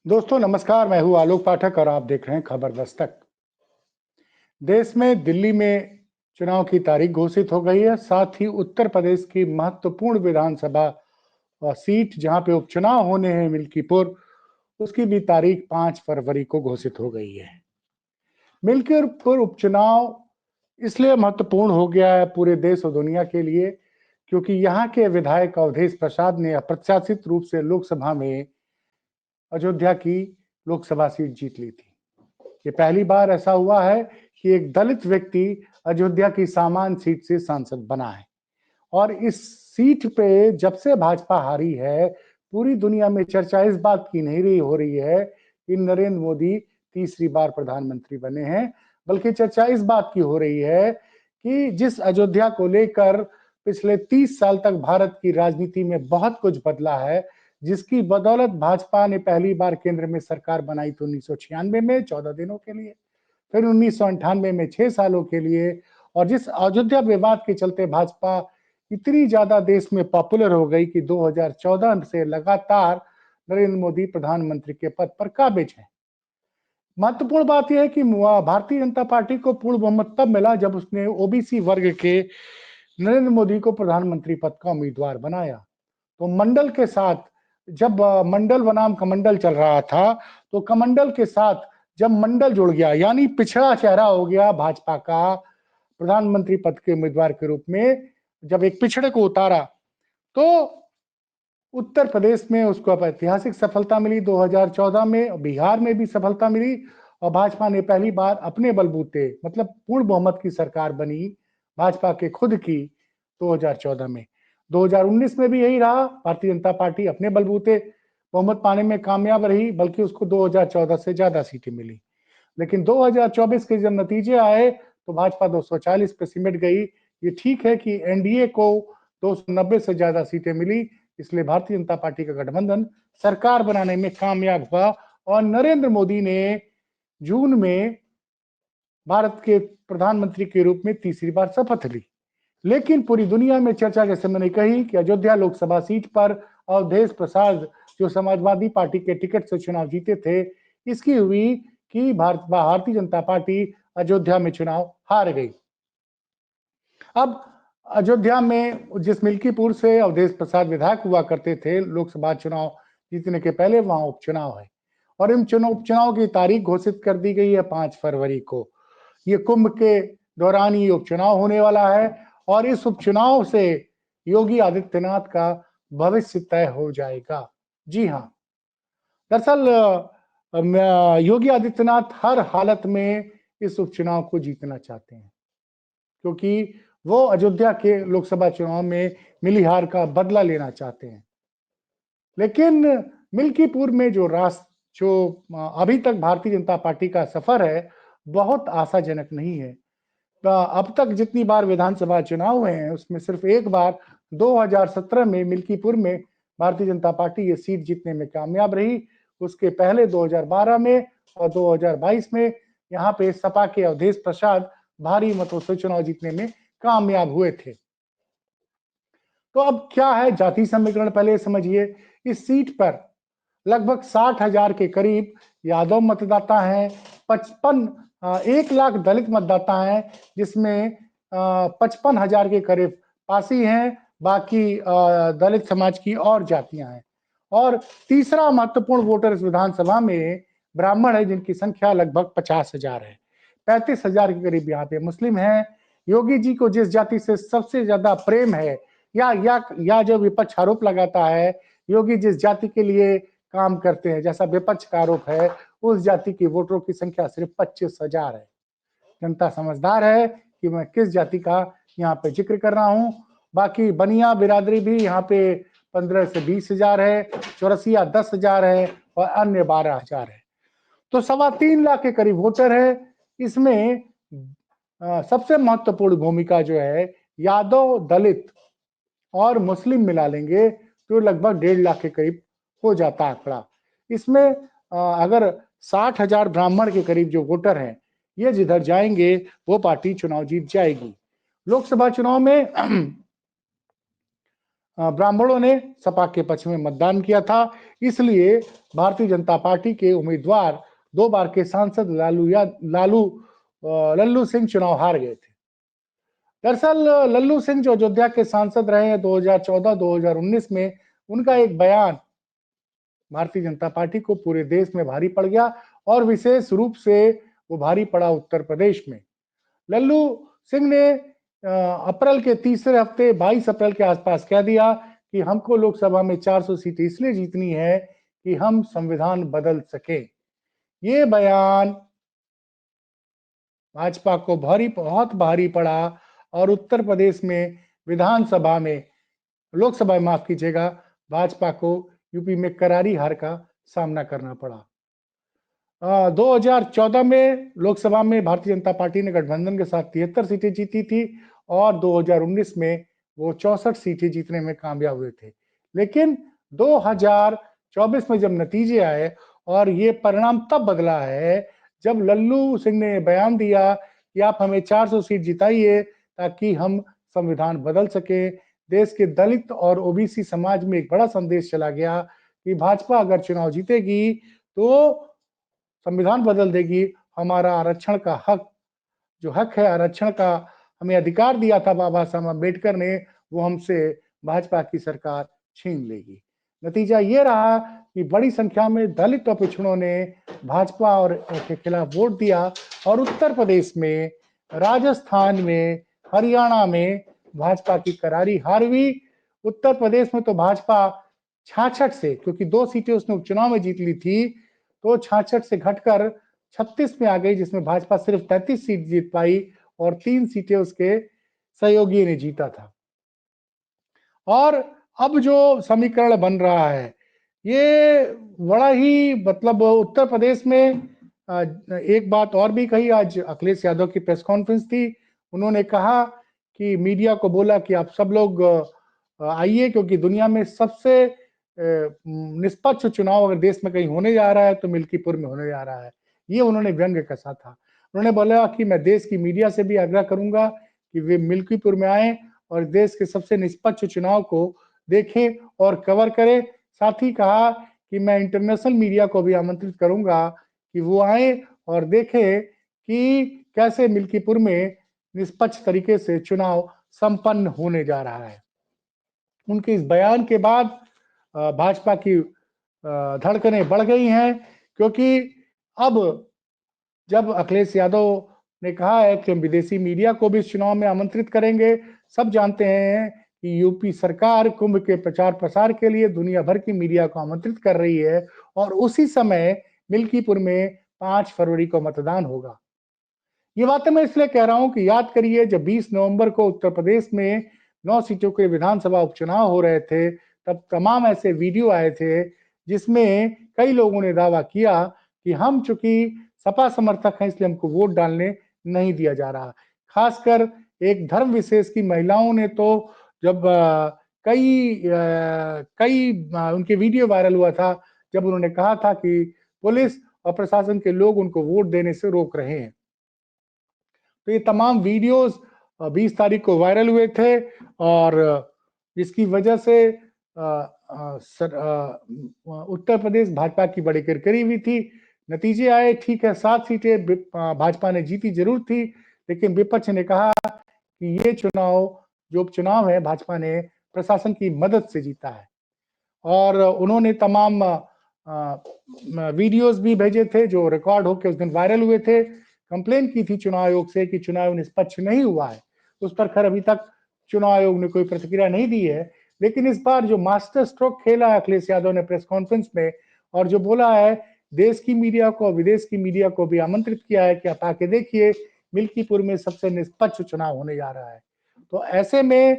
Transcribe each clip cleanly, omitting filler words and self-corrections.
दोस्तों नमस्कार, मैं हूं आलोक पाठक और आप देख रहे हैं खबर दस्तक। देश में दिल्ली में चुनाव की तारीख घोषित हो गई है। साथ ही उत्तर प्रदेश की महत्वपूर्ण विधानसभा सीट जहां पे उपचुनाव होने हैं मिल्कीपुर, उसकी भी तारीख 5 फरवरी को घोषित हो गई है। मिल्कीपुर उपचुनाव इसलिए महत्वपूर्ण हो गया है पूरे देश और दुनिया के लिए, क्योंकि यहाँ के विधायक अवधेश प्रसाद ने अप्रत्याशित रूप से लोकसभा में अयोध्या की लोकसभा सीट जीत ली थी। ये पहली बार ऐसा हुआ है कि एक दलित व्यक्ति अयोध्या की सामान्य सीट से सांसद बना है। और इस सीट पे जब से भाजपा हारी है, पूरी दुनिया में चर्चा इस बात की नहीं रही हो रही है कि नरेंद्र मोदी तीसरी बार प्रधानमंत्री बने हैं, बल्कि चर्चा इस बात की हो रही है कि जिस अयोध्या को लेकर पिछले 30 साल तक भारत की राजनीति में बहुत कुछ बदला है, जिसकी बदौलत भाजपा ने पहली बार केंद्र में सरकार बनाई थी 1996 में 14 दिनों के लिए, फिर 1998 में 6 सालों के लिए। और जिस अयोध्या विवाद के चलते भाजपा इतनी ज्यादा देश में पॉपुलर हो गई कि 2014 से लगातार नरेंद्र मोदी प्रधानमंत्री के पद पर काबिज है। महत्वपूर्ण बात यह है कि भारतीय जनता पार्टी को पूर्ण बहुमत तब मिला जब उसने ओबीसी वर्ग के नरेंद्र मोदी को प्रधानमंत्री पद का उम्मीदवार बनाया। तो मंडल के साथ जब मंडल बनाम कमंडल चल रहा था, तो कमंडल के साथ जब मंडल जुड़ गया, यानी पिछड़ा चेहरा हो गया भाजपा का प्रधानमंत्री पद के उम्मीदवार के रूप में, जब एक पिछड़े को उतारा, तो उत्तर प्रदेश में उसको अब ऐतिहासिक सफलता मिली 2014 में, बिहार में भी सफलता मिली और भाजपा ने पहली बार अपने बलबूते मतलब पूर्ण बहुमत की सरकार बनी भाजपा के खुद की 2014 में। 2019 में भी यही रहा, भारतीय जनता पार्टी अपने बलबूते बहुमत पाने में कामयाब रही, बल्कि उसको 2014 से ज्यादा सीटें मिली। लेकिन 2024 के जब नतीजे आए तो भाजपा 240 पे सिमट गई। ये ठीक है कि एनडीए को 290 से ज्यादा सीटें मिली, इसलिए भारतीय जनता पार्टी का गठबंधन सरकार बनाने में कामयाब हुआ और नरेंद्र मोदी ने जून में भारत के प्रधानमंत्री के रूप में तीसरी बार शपथ ली। लेकिन पूरी दुनिया में चर्चा, जैसे मैंने कही, कि अयोध्या लोकसभा सीट पर अवधेश प्रसाद जो समाजवादी पार्टी के टिकट से चुनाव जीते थे, इसकी हुई कि भारतीय जनता पार्टी अयोध्या में चुनाव हार गई। अब अयोध्या में जिस मिल्कीपुर से अवधेश प्रसाद विधायक हुआ करते थे, लोकसभा चुनाव जीतने के पहले वहां उपचुनाव है और इन उपचुनाव की तारीख घोषित कर दी गई है 5 फरवरी को। ये कुंभ के दौरान ये उपचुनाव होने वाला है और इस उपचुनाव से योगी आदित्यनाथ का भविष्य तय हो जाएगा। जी हाँ, दरअसल योगी आदित्यनाथ हर हालत में इस उपचुनाव को जीतना चाहते हैं, क्योंकि वो अयोध्या के लोकसभा चुनाव में मिली हार का बदला लेना चाहते हैं। लेकिन मिल्कीपुर में जो अभी तक भारतीय जनता पार्टी का सफर है, बहुत आशाजनक नहीं है। अब तक जितनी बार विधानसभा चुनाव हुए हैं, उसमें सिर्फ एक बार 2017 में मिल्कीपुर में भारतीय जनता पार्टी ये सीट जीतने में कामयाब रही। उसके पहले 2012 में और 2022 में यहाँ पे सपा के अवधेश प्रसाद भारी मतों से चुनाव जीतने में कामयाब हुए थे। तो अब क्या है जाति समीकरण, पहले समझिए। इस सीट पर लगभग 60,000 के करीब यादव मतदाता हैं, 1 लाख दलित मतदाता हैं, जिसमें 55,000 के करीब पासी हैं, बाकी दलित समाज की और जातियां हैं। और तीसरा महत्वपूर्ण वोटर इस विधानसभा में ब्राह्मण है, जिनकी संख्या लगभग 50,000 है। 35,000 के करीब यहाँ पे मुस्लिम हैं। योगी जी को जिस जाति से सबसे ज्यादा प्रेम है, या जो विपक्ष आरोप लगाता है, योगी जिस जाति के लिए काम करते हैं, जैसा विपक्ष का आरोप है, उस जाति की वोटरों की संख्या सिर्फ 25,000 है। जनता समझदार है कि मैं किस जाति का यहाँ पे जिक्र कर रहा हूँ। बाकी बनिया बिरादरी भी यहाँ पे 15 से 20,000 है, चौरसिया 10,000 है और अन्य 12,000 है। तो 3.25 लाख के करीब वोटर है। इसमें सबसे महत्वपूर्ण भूमिका जो है, यादव, दलित और मुस्लिम मिला लेंगे तो लगभग 1.5 लाख के करीब हो जाता आंकड़ा। इसमें अगर 60,000 ब्राह्मण के करीब जो वोटर हैं, ये जिधर जाएंगे वो पार्टी चुनाव जीत जाएगी। लोकसभा चुनाव में ब्राह्मणों ने सपा के पक्ष में मतदान किया था, इसलिए भारतीय जनता पार्टी के उम्मीदवार 2 बार के सांसद लल्लू सिंह चुनाव हार गए थे। दरअसल लल्लू सिंह जो अयोध्या के सांसद रहे हैं 2014-2019 में, उनका एक बयान भारतीय जनता पार्टी को पूरे देश में भारी पड़ गया और विशेष रूप से वो भारी पड़ा उत्तर प्रदेश में। लल्लू सिंह ने अप्रैल के तीसरे हफ्ते 22 अप्रैल के आसपास कह दिया कि हमको लोकसभा में 400 सीटें इसलिए जीतनी है कि हम संविधान बदल सके। ये बयान भाजपा को बहुत भारी पड़ा और उत्तर प्रदेश में विधानसभा में, लोकसभा में माफ कीजिएगा, भाजपा को यूपी में करारी हार का सामना करना पड़ा। 2014 में लोकसभा में भारतीय जनता पार्टी ने गठबंधन के साथ 73 सीटें जीती थी और 2019 में वो 64 सीटें जीतने में कामयाब हुए थे। लेकिन 2024 में जब नतीजे आए और ये परिणाम तब बदला है जब लल्लू सिंह ने बयान दिया कि आप हमें 400 सीट जिताइए ताकि हम संविधान बदल सके। देश के दलित और ओबीसी समाज में एक बड़ा संदेश चला गया कि भाजपा अगर चुनाव जीतेगी तो संविधान बदल देगी, हमारा आरक्षण का हक, जो हक है आरक्षण का, हमें अधिकार दिया था बाबा साहब अम्बेडकर ने, वो हमसे भाजपा की सरकार छीन लेगी। नतीजा ये रहा कि बड़ी संख्या में दलित और पिछड़ों ने भाजपा और के खिलाफ वोट दिया और उत्तर प्रदेश में, राजस्थान में, हरियाणा में भाजपा की करारी हार हुई। उत्तर प्रदेश में तो भाजपा 66 से, क्योंकि 2 सीटें उसने उपचुनाव में जीत ली थी, तो 66 से घटकर 36 में आ गई, जिसमें भाजपा सिर्फ 33 सीट जीत पाई और 3 सीटें उसके सहयोगी ने जीता था। और अब जो समीकरण बन रहा है, ये बड़ा ही मतलब उत्तर प्रदेश में एक बात और भी कही। आज अखिलेश यादव की प्रेस कॉन्फ्रेंस थी, उन्होंने कहा कि मीडिया को बोला कि आप सब लोग आइए, क्योंकि दुनिया में सबसे निष्पक्ष चुनाव अगर देश में कहीं होने जा रहा है तो मिल्कीपुर में होने जा रहा है। ये उन्होंने व्यंग्य कसा था। उन्होंने बोला कि मैं देश की मीडिया से भी आग्रह करूंगा कि वे मिल्कीपुर में आए और देश के सबसे निष्पक्ष चुनाव को देखें और कवर करें। साथ ही कहा कि मैं इंटरनेशनल मीडिया को भी आमंत्रित करूंगा कि वो आए और देखें कि कैसे मिल्कीपुर में निष्पक्ष तरीके से चुनाव संपन्न होने जा रहा है। उनके इस बयान के बाद भाजपा की धड़कनें बढ़ गई हैं, क्योंकि अब जब अखिलेश यादव ने कहा है कि हम विदेशी मीडिया को भी इस चुनाव में आमंत्रित करेंगे। सब जानते हैं कि यूपी सरकार कुंभ के प्रचार प्रसार के लिए दुनिया भर की मीडिया को आमंत्रित कर रही है और उसी समय मिल्कीपुर में 5 फरवरी को मतदान होगा। ये बातें मैं इसलिए कह रहा हूं कि याद करिए, जब 20 नवंबर को उत्तर प्रदेश में 9 सीटों के विधानसभा उपचुनाव हो रहे थे, तब तमाम ऐसे वीडियो आए थे जिसमें कई लोगों ने दावा किया कि हम चूंकि सपा समर्थक हैं इसलिए हमको वोट डालने नहीं दिया जा रहा। खासकर एक धर्म विशेष की महिलाओं ने तो, जब उनके वीडियो वायरल हुआ था, जब उन्होंने कहा था कि पुलिस और प्रशासन के लोग उनको वोट देने से रोक रहे हैं। तो ये तमाम वीडियोस 20 तारीख को वायरल हुए थे और जिसकी वजह से उत्तर प्रदेश भाजपा की बड़ी किरकिरी हुई थी। नतीजे आए, ठीक है, 7 सीटें भाजपा ने जीती जरूर थी, लेकिन विपक्ष ने कहा कि ये चुनाव, जो उपचुनाव है, भाजपा ने प्रशासन की मदद से जीता है और उन्होंने तमाम वीडियोस भी भेजे थे जो रिकॉर्ड होकर उस दिन वायरल हुए थे। कंप्लेन की थी चुनाव आयोग से कि चुनाव निष्पक्ष नहीं हुआ है। उस पर खैर अभी तक चुनाव आयोग ने कोई प्रतिक्रिया नहीं दी है, लेकिन इस बार जो मास्टर स्ट्रोक खेला है अखिलेश यादव ने प्रेस कॉन्फ्रेंस में और जो बोला है, देश की मीडिया को, विदेश की मीडिया को भी आमंत्रित किया है कि आप आके देखिए, मिल्कीपुर में सबसे निष्पक्ष चुनाव होने जा रहा है। तो ऐसे में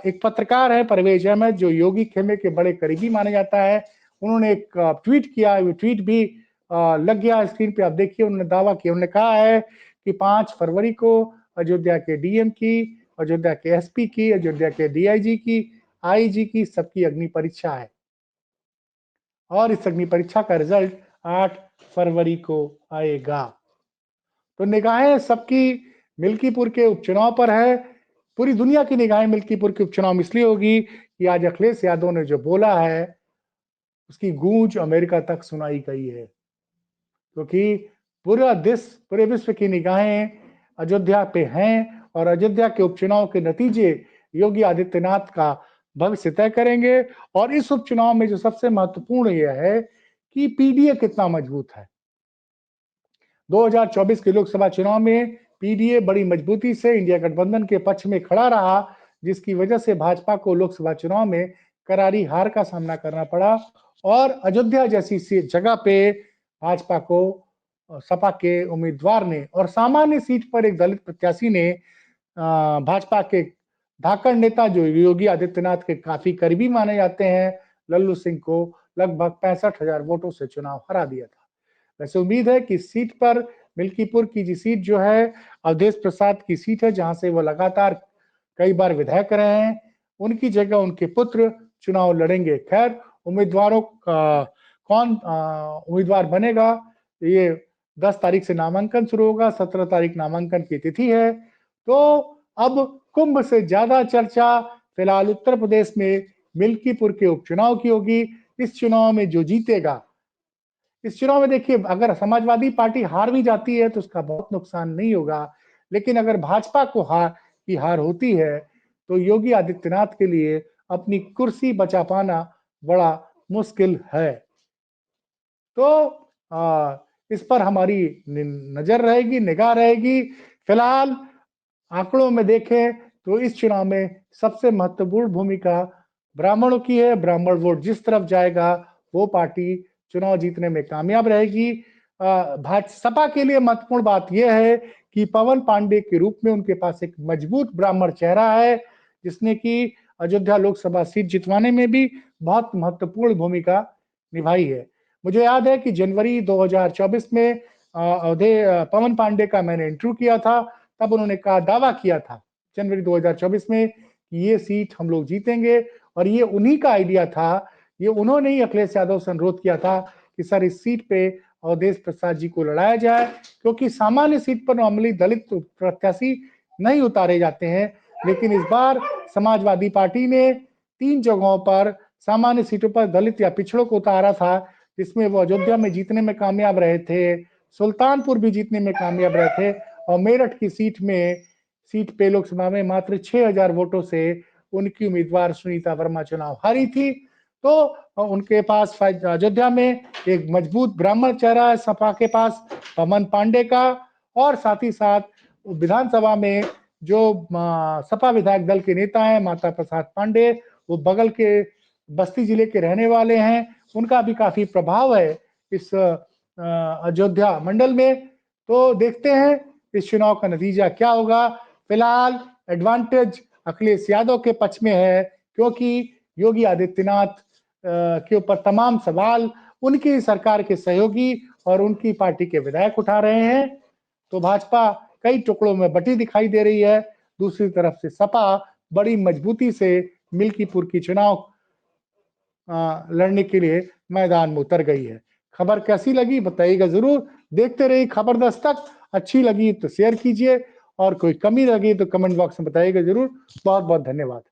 एक पत्रकार है परवेज अहमद, जो योगी खेमे के बड़े करीबी माने जाता है, उन्होंने एक ट्वीट किया। वो ट्वीट भी लग गया स्क्रीन पे, आप देखिए। उन्होंने दावा किया, उन्होंने कहा है कि 5 फरवरी को अयोध्या के डीएम की, अयोध्या के एसपी की, अयोध्या के डीआईजी की, आईजी की, सबकी अग्नि परीक्षा है और इस अग्नि परीक्षा का रिजल्ट 8 फरवरी को आएगा। तो निगाहें सबकी मिल्कीपुर के उपचुनाव पर है पूरी दुनिया की निगाहें मिल्कीपुर के उपचुनाव में इसलिए होगी कि आज अखिलेश यादव ने जो बोला है उसकी गूंज अमेरिका तक सुनाई गई है, क्योंकि पूरा देश, पूरे विश्व की निगाहें अयोध्या पे हैं और अयोध्या के उपचुनाव के नतीजे योगी आदित्यनाथ का भविष्य तय करेंगे। और इस उपचुनाव में जो सबसे महत्वपूर्ण यह है कि पीडीए कितना मजबूत है। 2024 के लोकसभा चुनाव में पीडीए बड़ी मजबूती से इंडिया गठबंधन के पक्ष में खड़ा रहा, जिसकी वजह से भाजपा को लोकसभा चुनाव में करारी हार का सामना करना पड़ा और अयोध्या जैसी जगह पे भाजपा को सपा के उम्मीदवार ने और सामान्य सीट पर एक दलित प्रत्याशी ने भाजपा के धाकड़ नेता जो योगी आदित्यनाथ के काफी करीबी माने जाते हैं, लल्लू सिंह को लगभग 65,000 वोटों से चुनाव हरा दिया था। वैसे उम्मीद है कि इस सीट पर मिल्कीपुर की सीट जो है अवधेश प्रसाद की सीट है, जहां से वो लगातार कई बार विधायक रहे हैं, उनकी जगह उनके पुत्र चुनाव लड़ेंगे। खैर, उम्मीदवारों का कौन उम्मीदवार बनेगा, ये 10 तारीख से नामांकन शुरू होगा, 17 तारीख नामांकन की तिथि है। तो अब कुंभ से ज्यादा चर्चा फिलहाल उत्तर प्रदेश में मिल्कीपुर के उपचुनाव की होगी। इस चुनाव में जो जीतेगा, इस चुनाव में देखिए, अगर समाजवादी पार्टी हार भी जाती है तो उसका बहुत नुकसान नहीं होगा, लेकिन अगर भाजपा को हार होती है तो योगी आदित्यनाथ के लिए अपनी कुर्सी बचा पाना बड़ा मुश्किल है। तो इस पर हमारी नजर रहेगी, निगाह रहेगी। फिलहाल आंकड़ों में देखें तो इस चुनाव में सबसे महत्वपूर्ण भूमिका ब्राह्मणों की है। ब्राह्मण वोट जिस तरफ जाएगा वो पार्टी चुनाव जीतने में कामयाब रहेगी। भाजपा के लिए महत्वपूर्ण बात यह है कि पवन पांडे के रूप में उनके पास एक मजबूत ब्राह्मण चेहरा है, जिसने कि अयोध्या लोकसभा सीट जितवाने में भी बहुत महत्वपूर्ण भूमिका निभाई है। मुझे याद है कि जनवरी 2024 में पवन पांडे का मैंने इंटरव्यू किया था, तब उन्होंने कहा, दावा किया था जनवरी 2024 में कि ये सीट हम लोग जीतेंगे और ये उन्हीं का आइडिया था। ये उन्होंने ही अखिलेश यादव से अनुरोध किया था कि सर इस सीट पे अवधेश प्रसाद जी को लड़ाया जाए, क्योंकि सामान्य सीट पर नॉर्मली दलित प्रत्याशी नहीं उतारे जाते हैं, लेकिन इस बार समाजवादी पार्टी ने 3 जगहों पर सामान्य सीटों पर दलित या पिछड़ों को उतारा था, जिसमें वो अयोध्या में जीतने में कामयाब रहे थे, सुल्तानपुर भी जीतने में कामयाब रहे थे और मेरठ की सीट पे लोकसभा में मात्र 6,000 वोटों से उनकी उम्मीदवार सुनीता वर्मा चुनाव हारी थी। तो उनके पास अयोध्या में एक मजबूत ब्राह्मण चेहरा है सपा के पास, पवन पांडे का, और साथ ही साथ विधानसभा में जो सपा विधायक दल के नेता हैं माता प्रसाद पांडे, वो बगल के बस्ती जिले के रहने वाले हैं, उनका भी काफी प्रभाव है इस अयोध्या मंडल में। तो देखते हैं इस चुनाव का नतीजा क्या होगा। फिलहाल एडवांटेज अखिलेश यादव के पक्ष में है, क्योंकि योगी आदित्यनाथ के ऊपर तमाम सवाल उनकी सरकार के सहयोगी और उनकी पार्टी के विधायक उठा रहे हैं। तो भाजपा कई टुकड़ों में बटी दिखाई दे रही है। दूसरी तरफ से सपा बड़ी मजबूती से मिल्कीपुर की चुनाव लड़ने के लिए मैदान में उतर गई है। खबर कैसी लगी बताइएगा जरूर। देखते रहिए खबर दस्तक। अच्छी लगी तो शेयर कीजिए और कोई कमी लगी तो कमेंट बॉक्स में बताइएगा जरूर। बहुत बहुत धन्यवाद।